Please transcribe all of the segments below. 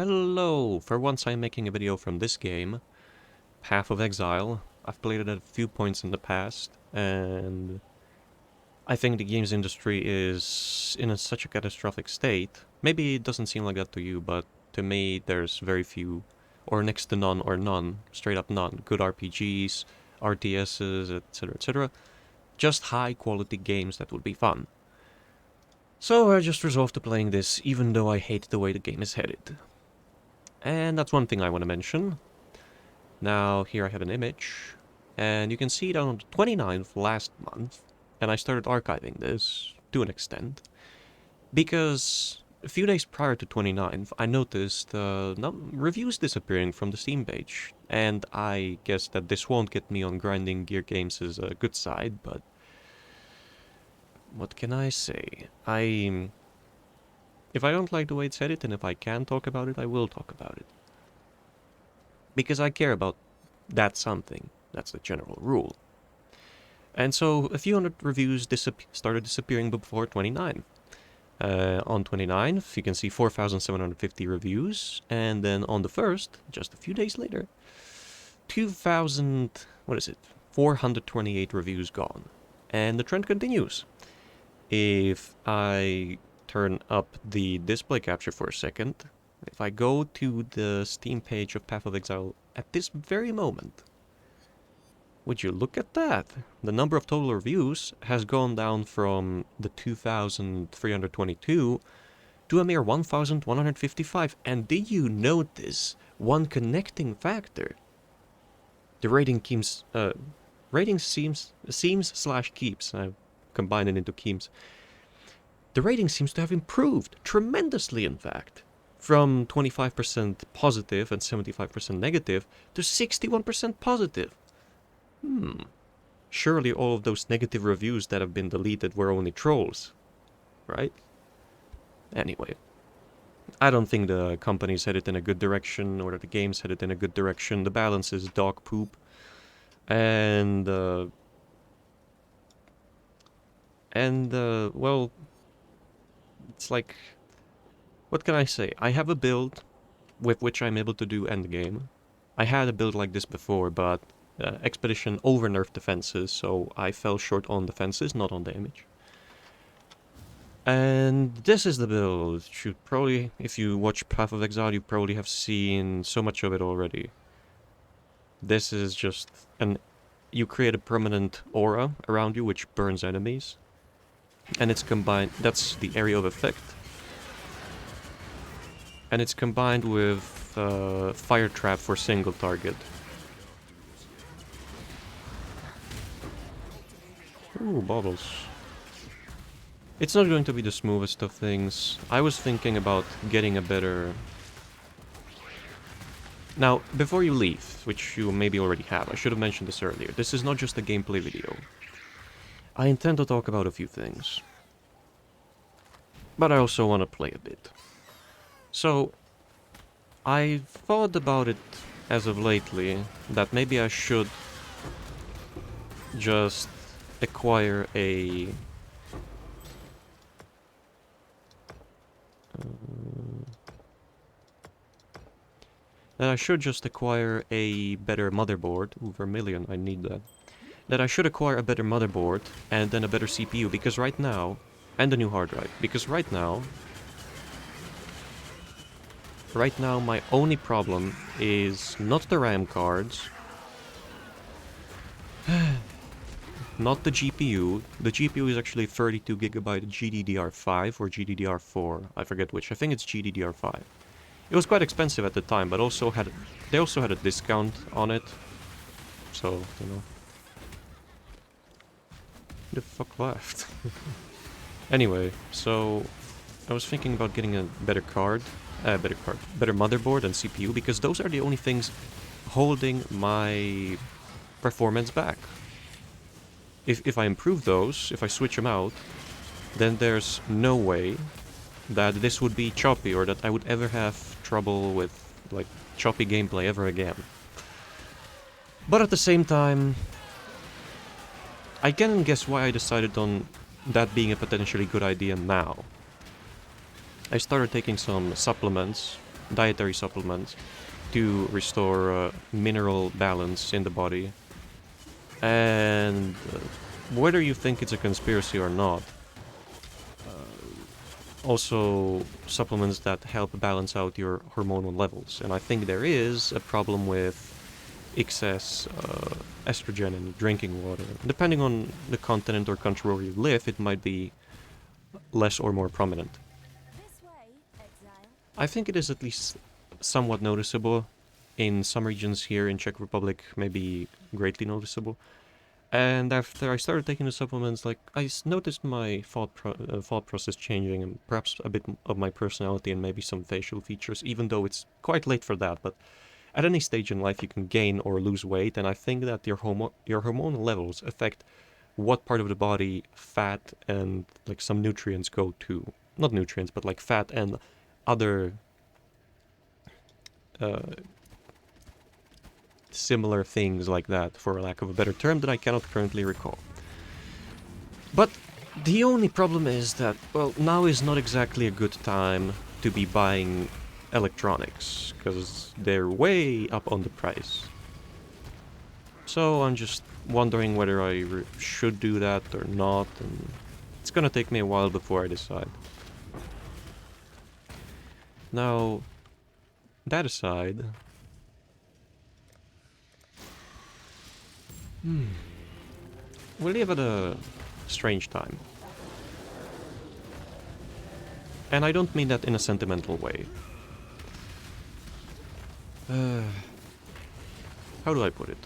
Hello! For once I'm making a video from this game, Path of Exile. I've played it at a few points in the past, and I think the games industry is in such a catastrophic state. Maybe it doesn't seem like that to you, but to me there's very few, or next to none, or none, straight up none, good RPGs, RTSs, etc, etc. Just high quality games that would be fun. So I just resolved to playing this, even though I hate the way the game is headed. And that's one thing I want to mention. Now, here I have an image, and you can see it on the 29th last month, and I started archiving this, to an extent, because a few days prior to 29th, I noticed reviews disappearing from the Steam page, and I guess that this won't get me on grinding gear games as a good side, but what can I say? If I don't like the way it's headed, and if I can talk about it, I will talk about it. Because I care about that something. That's the general rule. And so a few hundred reviews started disappearing before 29. On 29th, you can see 4,750 reviews, and then on the 1st, just a few days later, 428 reviews gone. And the trend continues. If I turn up the display capture for a second, if I go to the Steam page of Path of Exile at this very moment, would you look at that? The number of total reviews has gone down from the 2,322 to a mere 1,155. And did you notice one connecting factor? The rating seems/keeps. I've combined it into keeps. The rating seems to have improved tremendously, in fact. From 25% positive and 75% negative to 61% positive. Surely all of those negative reviews that have been deleted were only trolls, right? Anyway, I don't think the company's headed in a good direction, or that the game's headed in a good direction. The balance is dog poop. And well, it's like, what can I say? I have a build with which I'm able to do endgame. I had a build like this before, but Expedition over-nerfed defenses, so I fell short on defenses, not on damage. And this is the build. Should probably, if you watch Path of Exile, you probably have seen so much of it already. This is just you create a permanent aura around you which burns enemies. And it's combined, that's the area of effect. And it's combined with Fire Trap for single target. Ooh, bubbles. It's not going to be the smoothest of things. I was thinking about getting a better... Now, before you leave, which you maybe already have, I should have mentioned this earlier, this is not just a gameplay video. I intend to talk about a few things. But I also want to play a bit. So, I thought about it as of lately, that maybe I should just acquire a... that I should just acquire a better motherboard. Ooh, Vermilion, I need that. That I should acquire a better motherboard, and then a better CPU, because right now... and a new hard drive, because right now my only problem is not the RAM cards, not the GPU. The GPU is actually 32GB GDDR5 or GDDR4, I forget which. I think it's GDDR5. It was quite expensive at the time, but they also had a discount on it, so, you know. Who the fuck left? Anyway, so I was thinking about getting a better motherboard and CPU, because those are the only things holding my performance back. If I improve those, if I switch them out, then there's no way that this would be choppy, or that I would ever have trouble with, like, choppy gameplay ever again. But at the same time, I can't guess why I decided on that being a potentially good idea now. I started taking some supplements dietary supplements to restore mineral balance in the body. And whether you think it's a conspiracy or not, also supplements that help balance out your hormonal levels. And I think there is a problem with excess estrogen in drinking water. Depending on the continent or country where you live, it might be less or more prominent. This way, Exile. I think it is at least somewhat noticeable. In some regions here in Czech Republic, maybe greatly noticeable. And after I started taking the supplements, like noticed my thought process changing, and perhaps a bit of my personality and maybe some facial features. Even though it's quite late for that, but at any stage in life you can gain or lose weight, and I think that your hormonal levels affect what part of the body fat and like some nutrients go to. Not nutrients, but like fat and other uh, similar things like that, for lack of a better term that I cannot currently recall. But the only problem is that, well, now is not exactly a good time to be buying electronics, because they're way up on the price. So I'm just wondering whether I should do that or not, and it's gonna take me a while before I decide. Now, that aside, we live at a strange time. And I don't mean that in a sentimental way. Uh, how do I put it?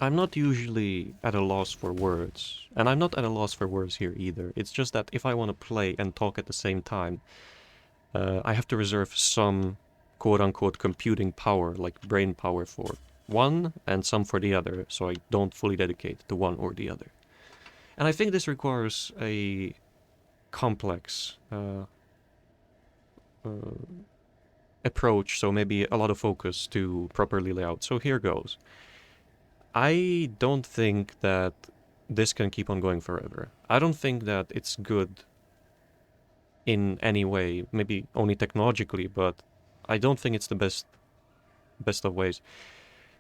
I'm not usually at a loss for words, and I'm not at a loss for words here either. It's just that if I want to play and talk at the same time, I have to reserve some quote-unquote computing power, like brain power for one, and some for the other, so I don't fully dedicate to one or the other. And I think this requires a complex approach, so maybe a lot of focus to properly lay out. So here goes. I don't think that this can keep on going forever. I don't think that it's good in any way, maybe only technologically, but I don't think it's the best of ways.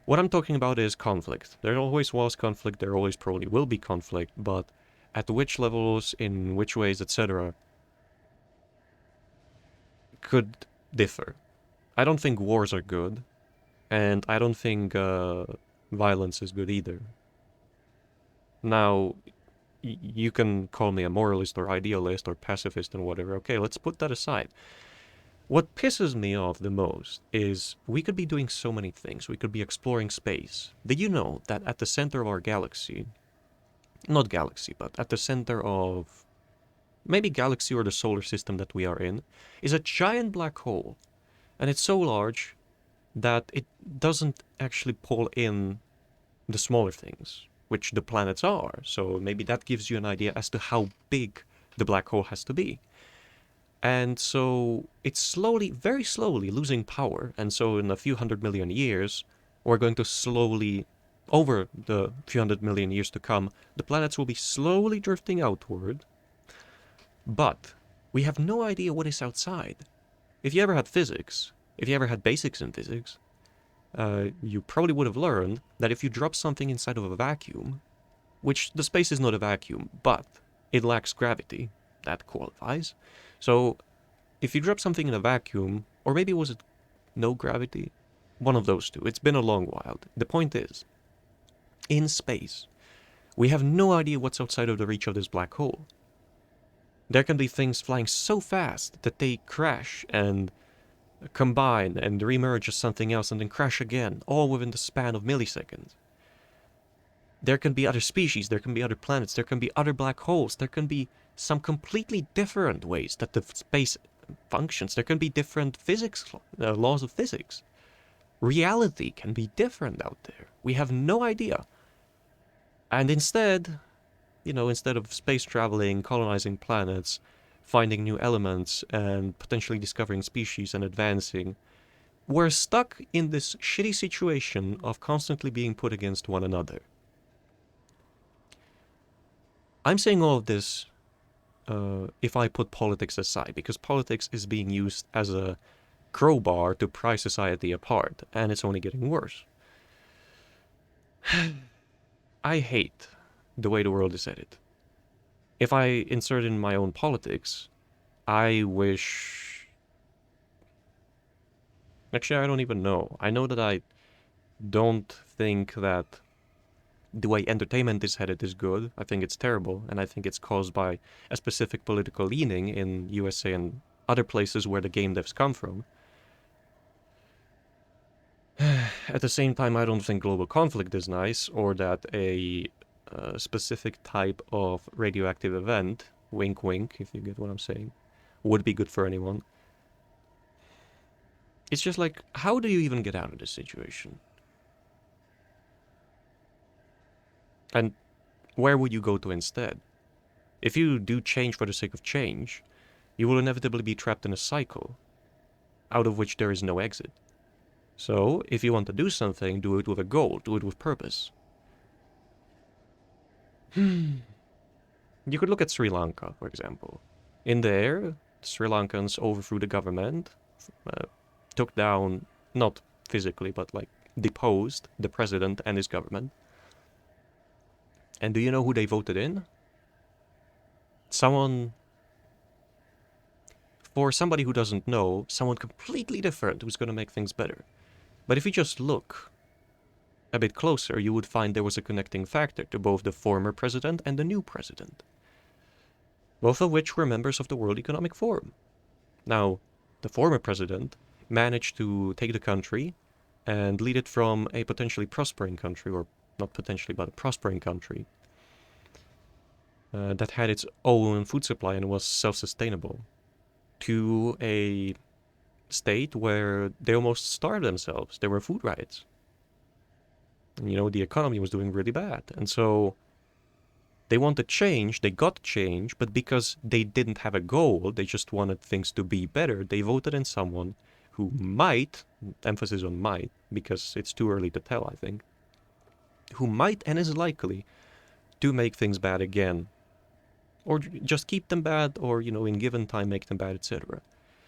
What I'm talking about is conflict. There always was conflict, there always probably will be conflict, but at which levels, in which ways, etc., could differ. I don't think wars are good, and I don't think violence is good either. Now, you can call me a moralist or idealist or pacifist and whatever. Okay, let's put that aside. What pisses me off the most is we could be doing so many things. We could be exploring space. Did you know that at the center of our galaxy, not galaxy, but at the center of maybe galaxy or the solar system that we are in, is a giant black hole. And it's so large that it doesn't actually pull in the smaller things, which the planets are. So maybe that gives you an idea as to how big the black hole has to be. And so it's slowly, very slowly losing power. And so in a few 100 million years, we're going to slowly, over the few 100 million years to come, the planets will be slowly drifting outward. But we have no idea what is outside. If you ever had physics, if you ever had basics in physics, you probably would have learned that if you drop something inside of a vacuum, which the space is not a vacuum, but it lacks gravity, that qualifies. So if you drop something in a vacuum, or maybe was it no gravity? One of those two. It's been a long while. The point is, in space, we have no idea what's outside of the reach of this black hole. There can be things flying so fast that they crash and combine and remerge as something else and then crash again, all within the span of milliseconds. There can be other species, there can be other planets, there can be other black holes, there can be some completely different ways that the space functions. There can be different physics, laws of physics. Reality can be different out there. We have no idea. And instead, instead of space traveling, colonizing planets, finding new elements, and potentially discovering species and advancing, we're stuck in this shitty situation of constantly being put against one another. I'm saying all of this if I put politics aside, because politics is being used as a crowbar to pry society apart, and it's only getting worse. I hate the way the world is headed. If I insert in my own politics, I wish. Actually, I don't even know. I know that I don't think that the way entertainment is headed is good. I think it's terrible, and I think it's caused by a specific political leaning in USA and other places where the game devs come from. At the same time, I don't think global conflict is nice, or that a specific type of radioactive event, wink wink, if you get what I'm saying, would be good for anyone. It's just like, how do you even get out of this situation? And where would you go to instead? If you do change for the sake of change, you will inevitably be trapped in a cycle, out of which there is no exit. So, if you want to do something, do it with a goal, do it with purpose. You could look at Sri Lanka, for example. In there, the Sri Lankans overthrew the government, uh, took down, not physically, but like deposed the president and his government. And do you know who they voted in? Someone, for somebody who doesn't know, someone completely different who's going to make things better. But if you just look a bit closer, you would find there was a connecting factor to both the former president and the new president, both of which were members of the World Economic Forum. Now, the former president managed to take the country and lead it from a potentially prospering country, or not potentially, but a prospering country, that had its own food supply and was self-sustainable, to a state where they almost starved themselves. There were food riots. And, the economy was doing really bad. And so they wanted change, they got change, but because they didn't have a goal, they just wanted things to be better, they voted in someone who might, emphasis on might, because it's too early to tell, I think, who might and is likely to make things bad again. Or just keep them bad, or, in given time make them bad, etc.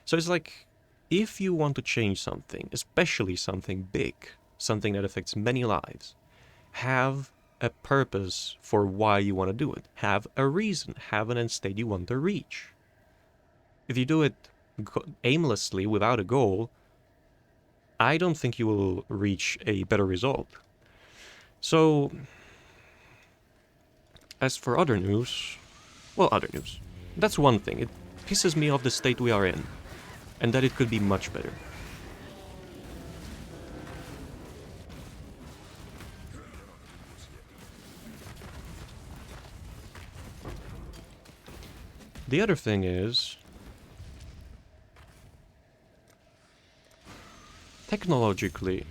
So it's like, if you want to change something, especially something big, something that affects many lives, have a purpose for why you want to do it. Have a reason. Have an end state you want to reach. If you do it aimlessly without a goal, I don't think you will reach a better result. So, as for other news, that's one thing. It pisses me off the state we are in, and that it could be much better. The other thing is, technologically,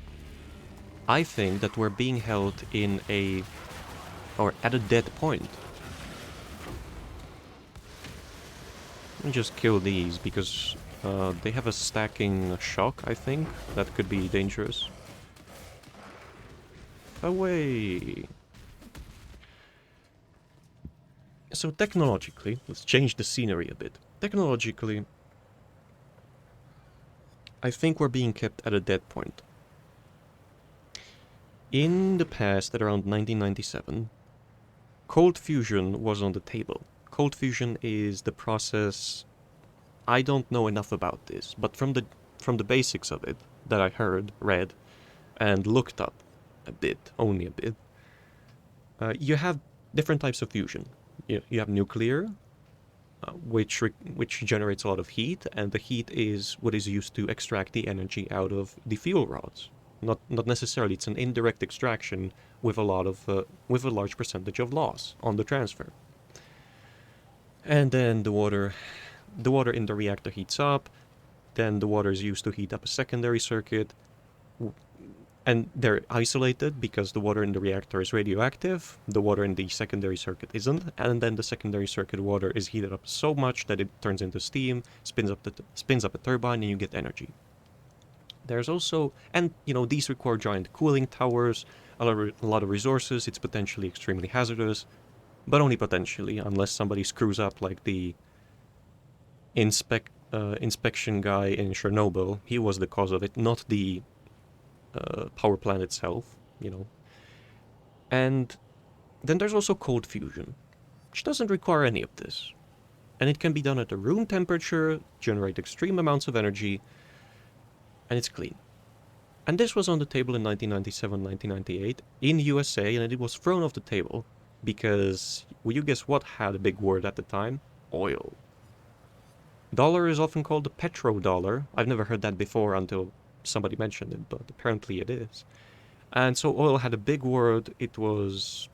I think that we're being held at a dead point. Let me just kill these, because they have a stacking shock, I think. That could be dangerous. Away! So technologically, let's change the scenery a bit. Technologically, I think we're being kept at a dead point. In the past, at around 1997, cold fusion was on the table. Cold fusion is the process. I don't know enough about this, but from the basics of it that I heard, read, and looked up a bit, only a bit, you have different types of fusion. You have nuclear, which generates a lot of heat, and the heat is what is used to extract the energy out of the fuel rods. Not necessarily. It's an indirect extraction with a large percentage of loss on the transfer. And then the water in the reactor heats up. Then the water is used to heat up a secondary circuit. And they're isolated because the water in the reactor is radioactive, the water in the secondary circuit isn't, and then the secondary circuit water is heated up so much that it turns into steam, spins up a turbine, and you get energy. There's also, and these require giant cooling towers, a lot of resources. It's potentially extremely hazardous, but only potentially, unless somebody screws up like the inspection guy in Chernobyl. He was the cause of it, not the power plant itself, you know. And then there's also cold fusion, which doesn't require any of this. And it can be done at a room temperature, generate extreme amounts of energy, and it's clean. And this was on the table in 1997, 1998 in USA, and it was thrown off the table because, will you guess what had a big word at the time? Oil. Dollar is often called the petrodollar. I've never heard that before until somebody mentioned it, but apparently it is. And so oil had a big word. It was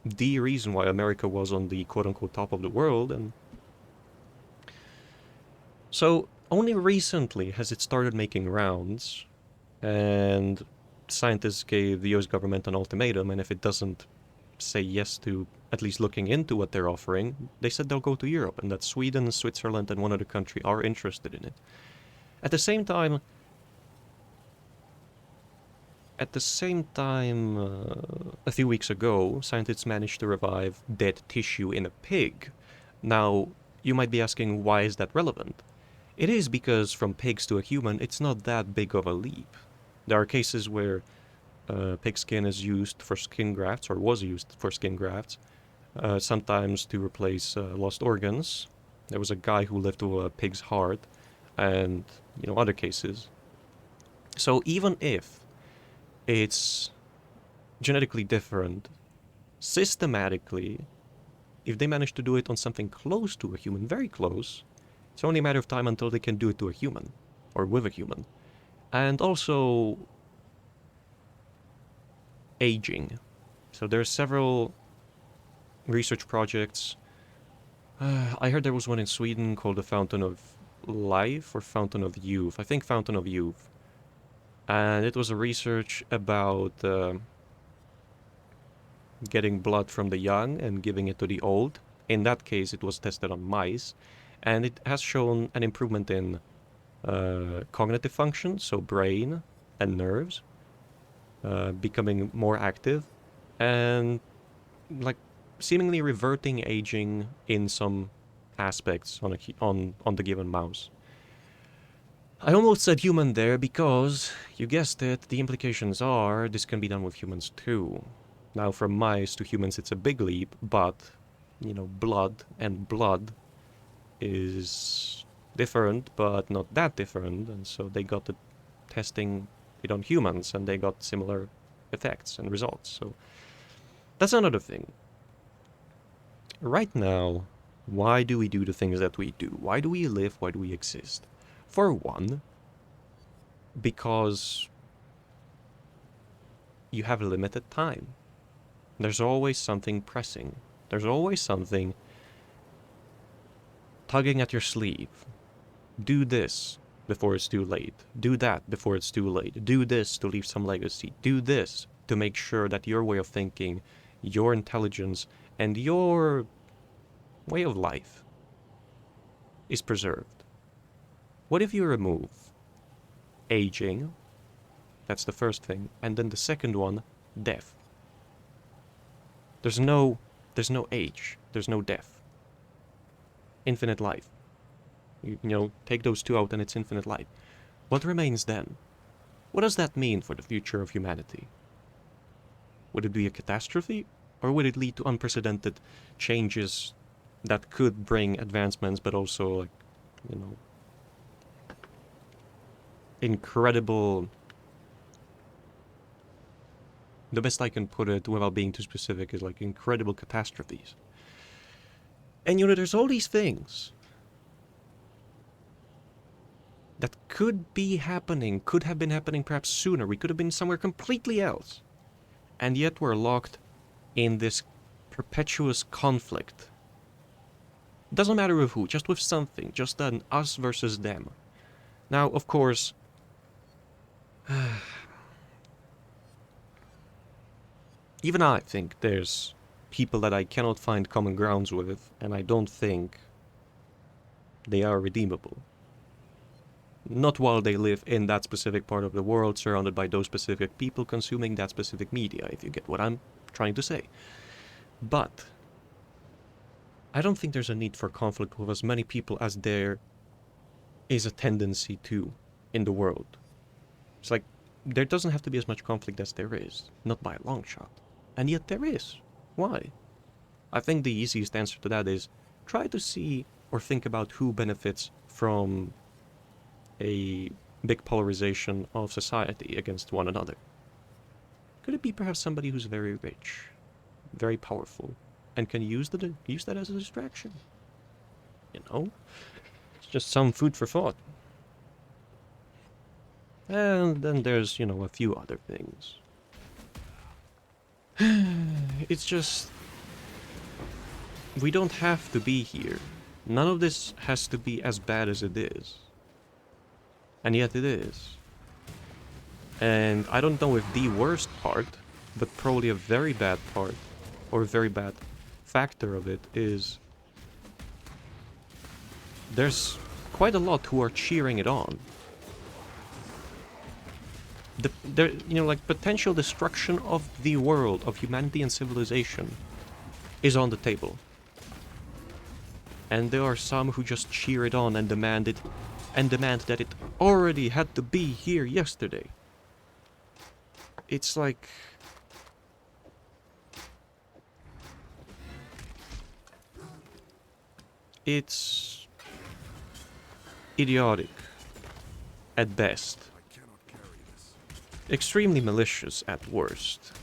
the reason why America was on the quote-unquote top of the world. And so only recently has it started making rounds, and scientists gave the US government an ultimatum, and if it doesn't say yes to at least looking into what they're offering, they said they'll go to Europe, and that Sweden, Switzerland, and one other country are interested in it. At the same time, a few weeks ago, scientists managed to revive dead tissue in a pig. Now, you might be asking, why is that relevant? It is because from pigs to a human, it's not that big of a leap. There are cases where pig skin is used for skin grafts, or was used for skin grafts, sometimes to replace lost organs. There was a guy who lived with a pig's heart, and other cases. So even if it's genetically different, systematically, if they manage to do it on something close to a human, very close, it's only a matter of time until they can do it to a human, or with a human. And also, aging. So there are several research projects. I heard there was one in Sweden called the Fountain of Life or Fountain of Youth. I think Fountain of Youth. And it was a research about getting blood from the young and giving it to the old. In that case, it was tested on mice, and it has shown an improvement in cognitive function, so brain and nerves, becoming more active, and like seemingly reverting aging in some aspects on the given mouse. I almost said human there because, you guessed it, the implications are this can be done with humans too. Now, from mice to humans, it's a big leap, but, blood and blood is different, but not that different, and so they got the testing it on humans, and they got similar effects and results. So that's another thing. Right now, why do we do the things that we do? Why do we live? Why do we exist? For one, because you have limited time. There's always something pressing. There's always something tugging at your sleeve. Do this before it's too late. Do that before it's too late. Do this to leave some legacy. Do this to make sure that your way of thinking, your intelligence, and your way of life is preserved. What if you remove aging? That's the first thing. And then the second one, death. There's no age. There's no death. Infinite life. Take those two out and it's infinite life. What remains then? What does that mean for the future of humanity? Would it be a catastrophe? Or would it lead to unprecedented changes that could bring advancements, but also, incredible... The best I can put it, without being too specific, is like incredible catastrophes. And there's all these things that could be happening, could have been happening perhaps sooner. We could have been somewhere completely else. And yet we're locked in this perpetuous conflict. Doesn't matter with who, just with something, just an us versus them. Now, of course, even I think there's people that I cannot find common grounds with, and I don't think they are redeemable. Not while they live in that specific part of the world, surrounded by those specific people consuming that specific media, if you get what I'm trying to say. But I don't think there's a need for conflict with as many people as there is a tendency to in the world. It's like there doesn't have to be as much conflict as there is, not by a long shot. And yet there is. Why? I think the easiest answer to that is try to see or think about who benefits from a big polarization of society against one another. Could it be perhaps somebody who's very rich, very powerful, and can use that as a distraction? You know? It's just some food for thought. And then there's, a few other things. It's just... we don't have to be here. None of this has to be as bad as it is. And yet it is. And I don't know if the worst part, but probably a very bad part, or a very bad factor of it is... there's quite a lot who are cheering it on. Potential destruction of the world, of humanity and civilization, is on the table. And there are some who just cheer it on and demand that it already had to be here yesterday. It's like... it's... idiotic. At best. Extremely malicious at worst.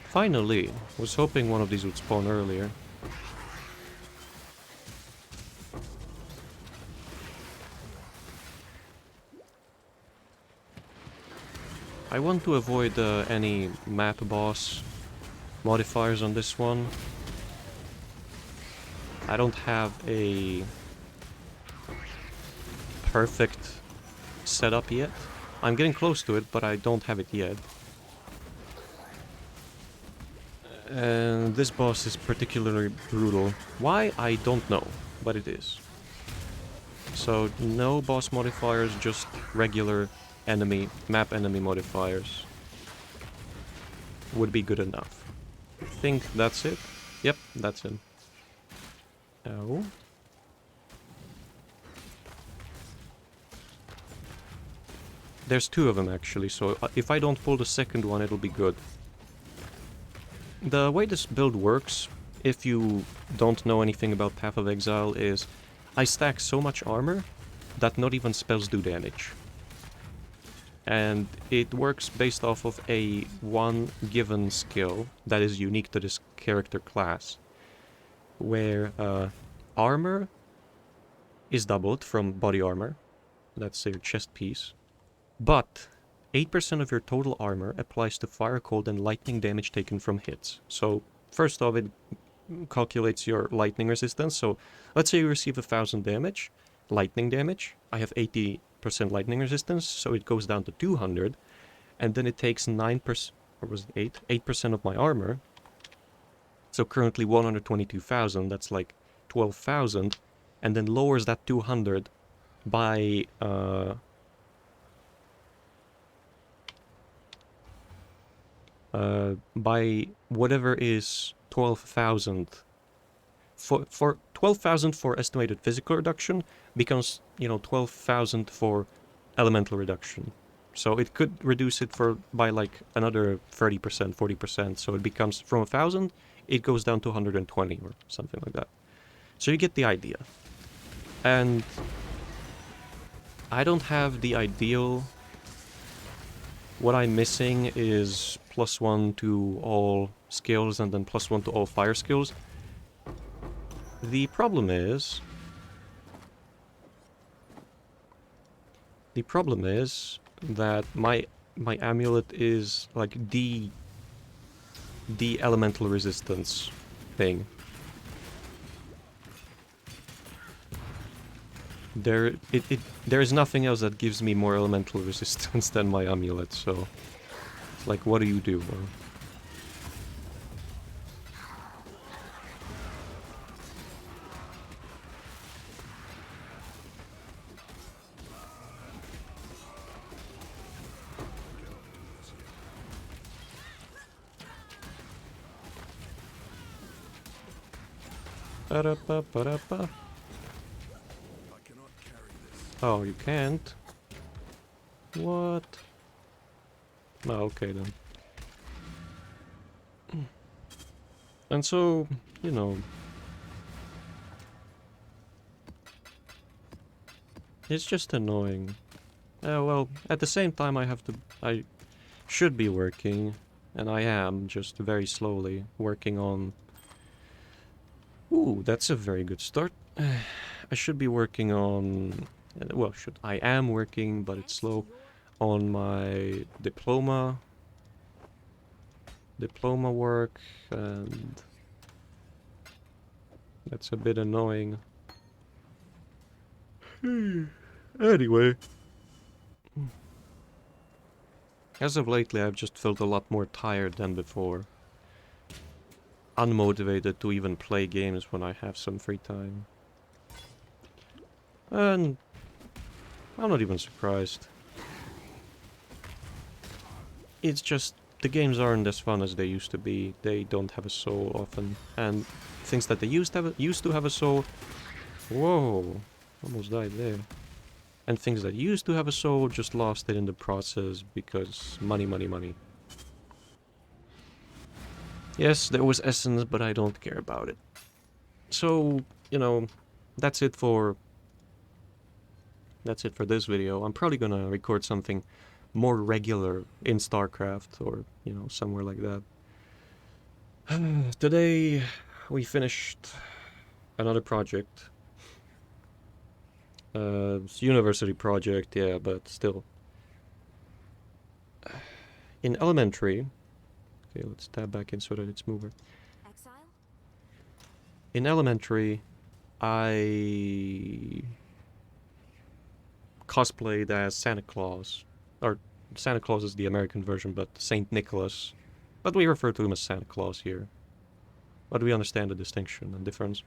Finally, was hoping one of these would spawn earlier. I want to avoid any map boss modifiers on this one. I don't have a perfect setup yet. I'm getting close to it, but I don't have it yet. And this boss is particularly brutal. Why? I don't know, but it is. So no boss modifiers, just regular map enemy modifiers would be good enough. I think that's it. Yep, that's it. Oh. There's two of them actually, so if I don't pull the second one, it'll be good. The way this build works, if you don't know anything about Path of Exile, is I stack so much armor that not even spells do damage. And it works based off of a one given skill that is unique to this character class, where armor is doubled from body armor, that's your chest piece, but 8% of your total armor applies to fire, cold, and lightning damage taken from hits. So first off, it calculates your lightning resistance. So let's say you receive 1,000 damage, lightning damage. I have 80% lightning resistance, so it goes down to 200, and then it takes 9%, or was it 8? 8% of my armor. So currently 122,000, that's like 12,000, and then lowers that 200 by whatever is 12,000. For 12,000 for estimated physical reduction becomes, 12,000 for elemental reduction. So it could reduce it by like another 30%, 40%. So it becomes from 1,000, it goes down to 120 or something like that. So you get the idea. And I don't have the ideal. What I'm missing is +1 to all skills and then +1 to all fire skills. The problem is that my amulet is like the elemental resistance thing. There is nothing else that gives me more elemental resistance than my amulet, so it's like, what do you do? Ba-da-ba, ba-da-ba. Oh, you can't? What? Oh, okay then. And so, you know, it's just annoying. Well, at the same time I should be working, and I am, just very slowly, working on... Ooh, that's a very good start. I should be working on... Well, I am working, but it's Next to slow, your on my diploma work, and that's a bit annoying. Anyway, as of lately, I've just felt a lot more tired than before. Unmotivated to even play games when I have some free time. And I'm not even surprised. It's just the games aren't as fun as they used to be. They don't have a soul often, and things that they used to have a soul. Whoa, almost died there. And things that used to have a soul just lost it in the process because money, money, money. Yes, there was essence, but I don't care about it. So, you know, that's it for this video. I'm probably gonna record something more regular in StarCraft or, you know, somewhere like that. Today we finished another project. It's a university project, yeah, but still. In elementary, okay, let's tab back in so that it's moving. exile. In elementary, I cosplayed as Santa Claus. Or Santa Claus is the American version, but Saint Nicholas. But we refer to him as Santa Claus here. But we understand the distinction and difference.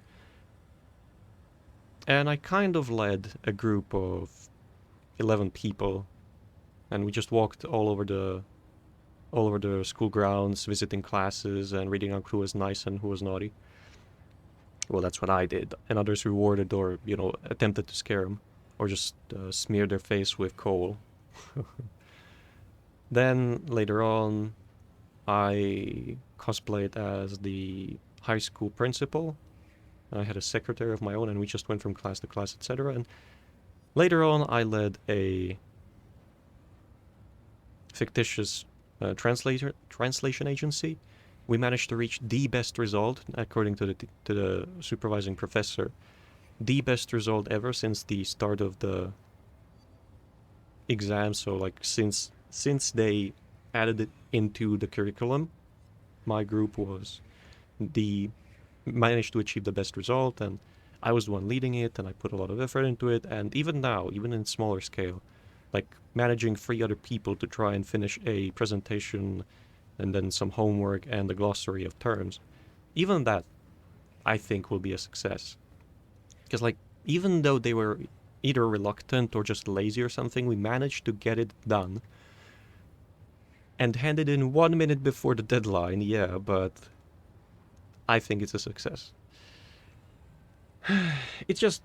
And I kind of led a group of 11 people, and we just walked all over the school grounds, visiting classes and reading out who was nice and who was naughty. Well, that's what I did. And others rewarded or, you know, attempted to scare them. Or just smeared their face with coal. Then, later on, I cosplayed as the high school principal. I had a secretary of my own, and we just went from class to class, etc. And later on, I led a fictitious translation agency. We managed to reach the best result, according to the supervising professor, the best result ever since the start of the exam. So like since they added it into the curriculum, my group was the managed to achieve the best result, and I was the one leading it, and I put a lot of effort into it. And even now, even in smaller scale, like managing 3 other people to try and finish a presentation and then some homework and a glossary of terms, even that I think will be a success. Because like even though they were either reluctant or just lazy or something, we managed to get it done and hand it in 1 minute before the deadline. Yeah, but I think it's a success. It's just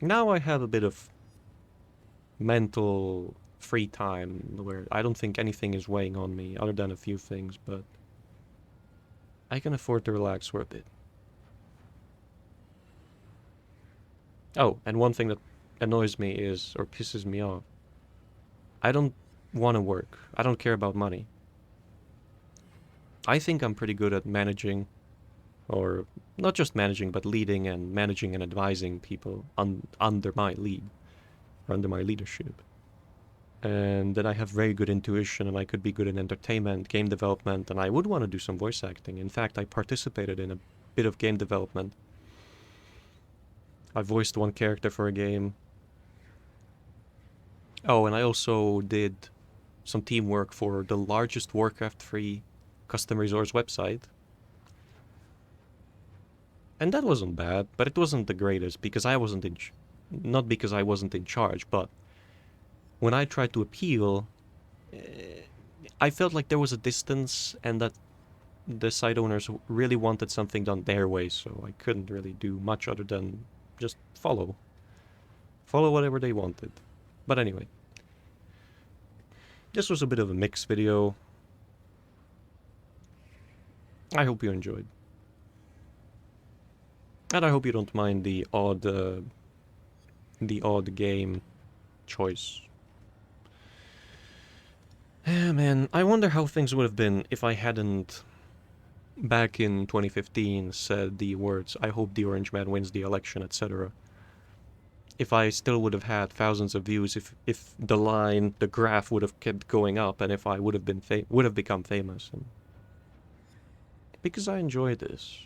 now I have a bit of mental free time where I don't think anything is weighing on me other than a few things, but I can afford to relax for a bit. Oh, and one thing that annoys me is, or pisses me off, I don't want to work. I don't care about money. I think I'm pretty good at managing, or not just managing, but leading and managing and advising people under my lead, or under my leadership. And then I have very good intuition, and I could be good in entertainment, game development, and I would want to do some voice acting. In fact, I participated in a bit of game development. I voiced one character for a game. Oh, and I also did some teamwork for the largest Warcraft 3 custom resource website. And that wasn't bad, but it wasn't the greatest because I wasn't not because I wasn't in charge, but when I tried to appeal, I felt like there was a distance, and that the site owners really wanted something done their way, so I couldn't really do much other than just follow whatever they wanted. But anyway, this was a bit of a mixed video. I hope you enjoyed. And I hope you don't mind the odd game choice. Yeah, man, I wonder how things would have been if I hadn't, back in 2015, said the words, I hope the Orange Man wins the election, etc. If I still would have had thousands of views, if the graph would have kept going up, and if I would have become famous. And because I enjoy this.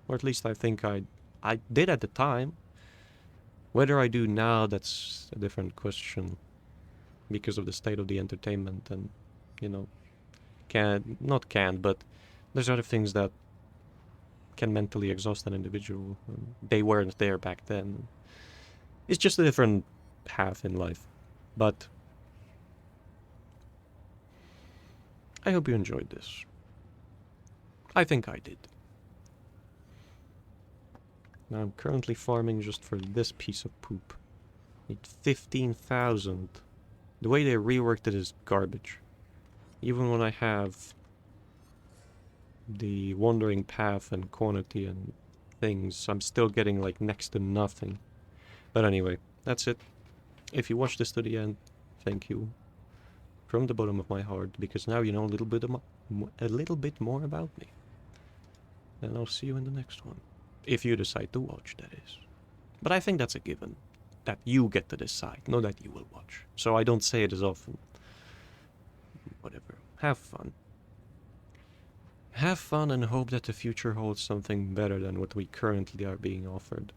Or at least I think I did at the time. Whether I do now, that's a different question. Because of the state of the entertainment and, you know, but there's other things that can mentally exhaust an individual. They weren't there back then. It's just a different path in life. But I hope you enjoyed this. I think I did. Now I'm currently farming just for this piece of poop. Need 15,000. The way they reworked it is garbage. Even when I have the wandering path and quantity and things, I'm still getting like next to nothing. But anyway, that's it. If you watched this to the end, thank you. From the bottom of my heart, because now you know a little bit more about me. And I'll see you in the next one. If you decide to watch, that is. But I think that's a given. That you get to decide, not that you will watch. So I don't say it as often. Whatever. Have fun. Have fun and hope that the future holds something better than what we currently are being offered.